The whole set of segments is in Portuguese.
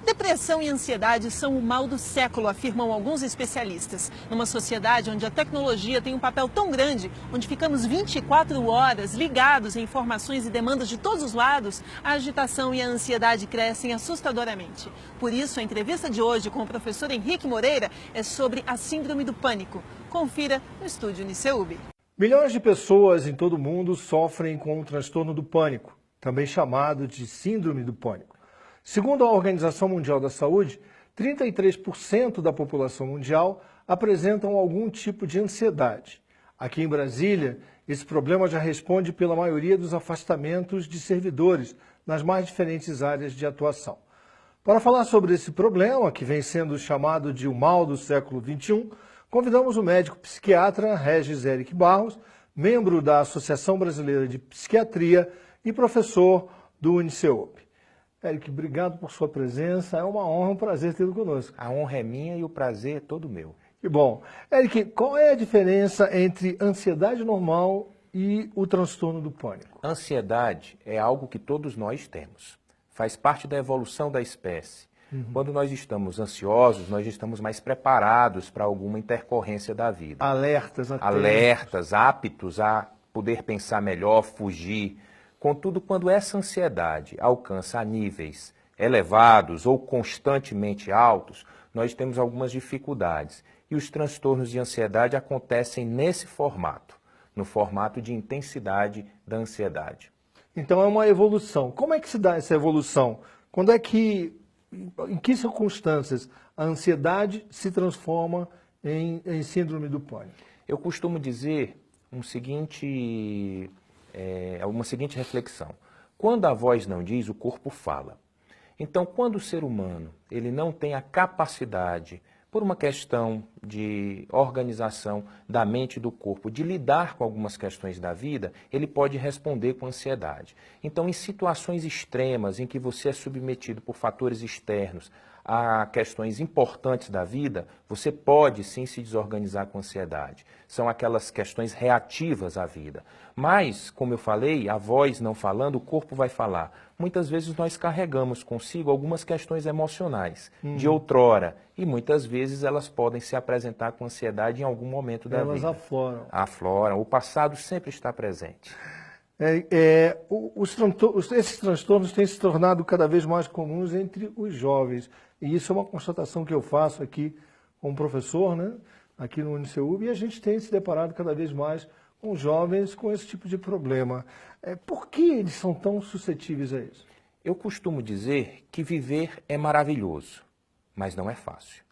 Depressão e ansiedade são o mal do século, afirmam alguns especialistas. Numa sociedade onde a tecnologia tem um papel tão grande, onde ficamos 24 horas ligados em informações e demandas de todos os lados, a agitação e a ansiedade crescem assustadoramente. Por isso, a entrevista de hoje com o professor Henrique Moreira é sobre a síndrome do pânico. Confira no estúdio Uniceub. Milhões de pessoas em todo o mundo sofrem com o transtorno do pânico, também chamado de síndrome do pânico. Segundo a Organização Mundial da Saúde, 33% da população mundial apresentam algum tipo de ansiedade. Aqui em Brasília, esse problema já responde pela maioria dos afastamentos de servidores nas mais diferentes áreas de atuação. Para falar sobre esse problema, que vem sendo chamado de o mal do século XXI, convidamos o médico psiquiatra Regis Eric Barros, membro da Associação Brasileira de Psiquiatria e professor do Uniceub. Eric, obrigado por sua presença. É uma honra, um prazer tê-lo conosco. A honra é minha e o prazer é todo meu. Que bom. Eric, qual é a diferença entre ansiedade normal e o transtorno do pânico? Ansiedade é algo que todos nós temos. Faz parte da evolução da espécie. Quando nós estamos ansiosos, nós estamos mais preparados para alguma intercorrência da vida. Alertas, aptos a poder pensar melhor, fugir. Contudo, quando essa ansiedade alcança níveis elevados ou constantemente altos, nós temos algumas dificuldades. E os transtornos de ansiedade acontecem nesse formato, no formato de intensidade da ansiedade. Então é uma evolução. Como é que se dá essa evolução? Em que circunstâncias a ansiedade se transforma em síndrome do pânico? Eu costumo dizer uma seguinte reflexão. Quando a voz não diz, o corpo fala. Então, quando o ser humano ele não tem a capacidade, por uma questão de organização da mente e do corpo, de lidar com algumas questões da vida, ele pode responder com ansiedade. Então, em situações extremas, em que você é submetido por fatores externos a questões importantes da vida, você pode sim se desorganizar com ansiedade. São aquelas questões reativas à vida. Mas, como eu falei, a voz não falando, o corpo vai falar. Muitas vezes nós carregamos consigo algumas questões emocionais de outrora e muitas vezes elas podem se apresentar com ansiedade em algum momento da vida. Elas afloram. Afloram. O passado sempre está presente. Esses transtornos têm se tornado cada vez mais comuns entre os jovens. E isso é uma constatação que eu faço aqui como professor, né, aqui no Uniceub, e a gente tem se deparado cada vez mais com jovens com esse tipo de problema. Por que eles são tão suscetíveis a isso? Eu costumo dizer que viver é maravilhoso, mas não é fácil.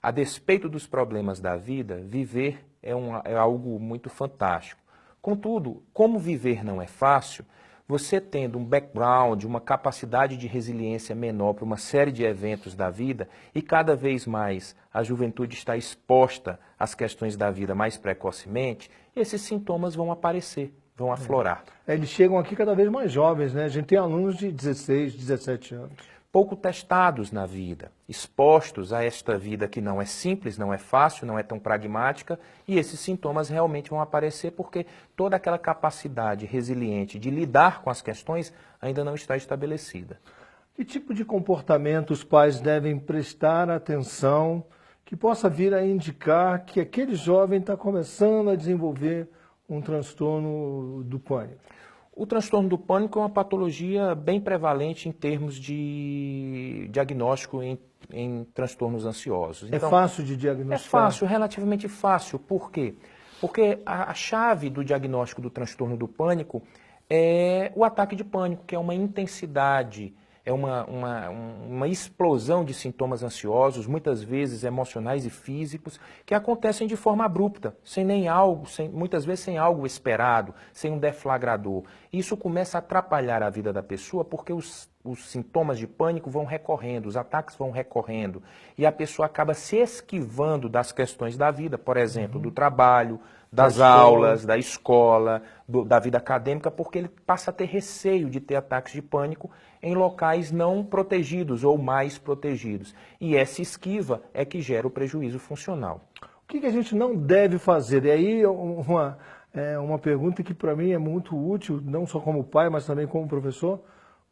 A despeito dos problemas da vida, viver é algo muito fantástico. Contudo, como viver não é fácil, você tendo um background, uma capacidade de resiliência menor para uma série de eventos da vida e cada vez mais a juventude está exposta às questões da vida mais precocemente, esses sintomas vão aparecer, vão aflorar. Eles chegam aqui cada vez mais jovens, né? A gente tem alunos de 16, 17 anos. Pouco testados na vida, expostos a esta vida que não é simples, não é fácil, não é tão pragmática, e esses sintomas realmente vão aparecer porque toda aquela capacidade resiliente de lidar com as questões ainda não está estabelecida. Que tipo de comportamento os pais devem prestar atenção que possa vir a indicar que aquele jovem está começando a desenvolver um transtorno do pânico? O transtorno do pânico é uma patologia bem prevalente em termos de diagnóstico em transtornos ansiosos. Então, é fácil de diagnosticar? É fácil, relativamente fácil. Por quê? Porque a chave do diagnóstico do transtorno do pânico é o ataque de pânico, que é uma intensidade, é uma explosão de sintomas ansiosos, muitas vezes emocionais e físicos, que acontecem de forma abrupta, muitas vezes sem algo esperado, sem um deflagrador. Isso começa a atrapalhar a vida da pessoa porque os sintomas de pânico vão recorrendo, os ataques vão recorrendo, e a pessoa acaba se esquivando das questões da vida, por exemplo, do trabalho, das aulas, da escola, da vida acadêmica, porque ele passa a ter receio de ter ataques de pânico em locais não protegidos ou mais protegidos. E essa esquiva é que gera o prejuízo funcional. O que a gente não deve fazer? E aí uma pergunta que para mim é muito útil, não só como pai, mas também como professor.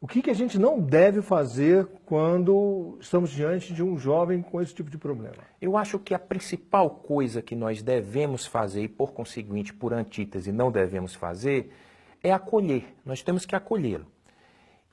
O que a gente não deve fazer quando estamos diante de um jovem com esse tipo de problema? Eu acho que a principal coisa que nós devemos fazer, e por conseguinte, por antítese, não devemos fazer, é acolher. Nós temos que acolhê-lo.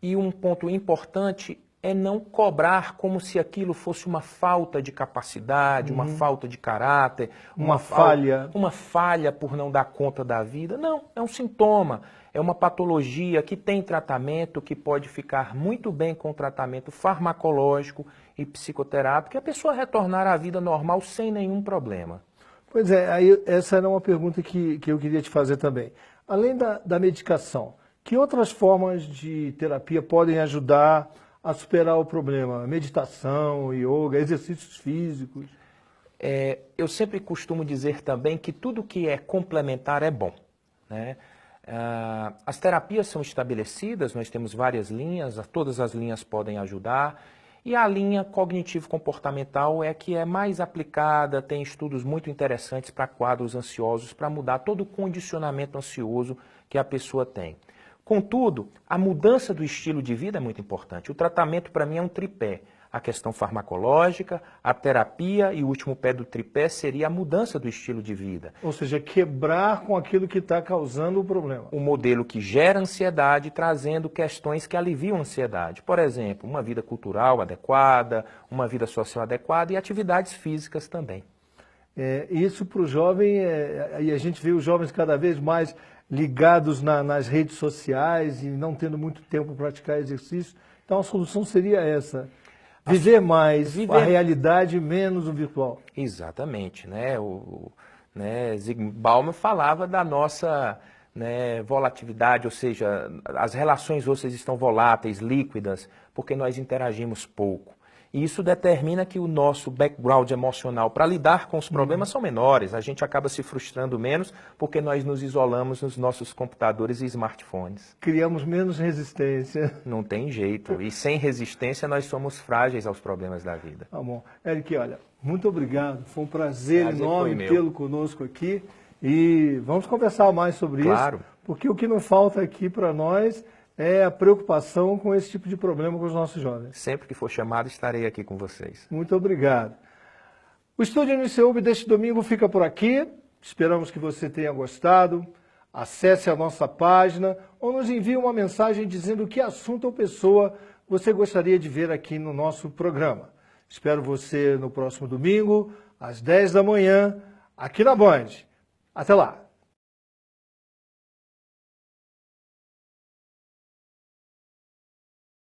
E um ponto importante é não cobrar como se aquilo fosse uma falta de capacidade, uma falta de caráter, Uma falha. Uma falha por não dar conta da vida. Não, é um sintoma, é uma patologia que tem tratamento, que pode ficar muito bem com tratamento farmacológico e psicoterápico, e a pessoa retornar à vida normal sem nenhum problema. Pois é, aí essa era uma pergunta que eu queria te fazer também. Além da medicação, que outras formas de terapia podem ajudar a superar o problema? Meditação, yoga, exercícios físicos? Eu sempre costumo dizer também que tudo que é complementar é bom, né? As terapias são estabelecidas, nós temos várias linhas, todas as linhas podem ajudar, e a linha cognitivo-comportamental é que é mais aplicada, tem estudos muito interessantes para quadros ansiosos, para mudar todo o condicionamento ansioso que a pessoa tem. Contudo, a mudança do estilo de vida é muito importante. O tratamento, para mim, é um tripé. A questão farmacológica, a terapia e o último pé do tripé seria a mudança do estilo de vida. Ou seja, quebrar com aquilo que está causando o problema. Um modelo que gera ansiedade, trazendo questões que aliviam a ansiedade. Por exemplo, uma vida cultural adequada, uma vida social adequada e atividades físicas também. Isso para o jovem, e a gente vê os jovens cada vez mais ligados nas redes sociais e não tendo muito tempo para praticar exercício. Então a solução seria essa. Viver mais a realidade, menos o virtual. Exatamente, né? Zygmunt Bauman falava da nossa volatilidade, ou seja, as relações hoje estão voláteis, líquidas, porque nós interagimos pouco. E isso determina que o nosso background emocional para lidar com os problemas são menores. A gente acaba se frustrando menos porque nós nos isolamos nos nossos computadores e smartphones. Criamos menos resistência. Não tem jeito. E sem resistência nós somos frágeis aos problemas da vida. Tá bom. Eric, olha, muito obrigado. Foi um prazer enorme tê-lo conosco aqui. E vamos conversar mais sobre isso. Porque o que não falta aqui para nós é a preocupação com esse tipo de problema com os nossos jovens. Sempre que for chamado, estarei aqui com vocês. Muito obrigado. O Estúdio NCUB deste domingo fica por aqui. Esperamos que você tenha gostado. Acesse a nossa página ou nos envie uma mensagem dizendo que assunto ou pessoa você gostaria de ver aqui no nosso programa. Espero você no próximo domingo, às 10 da manhã, aqui na Band. Até lá!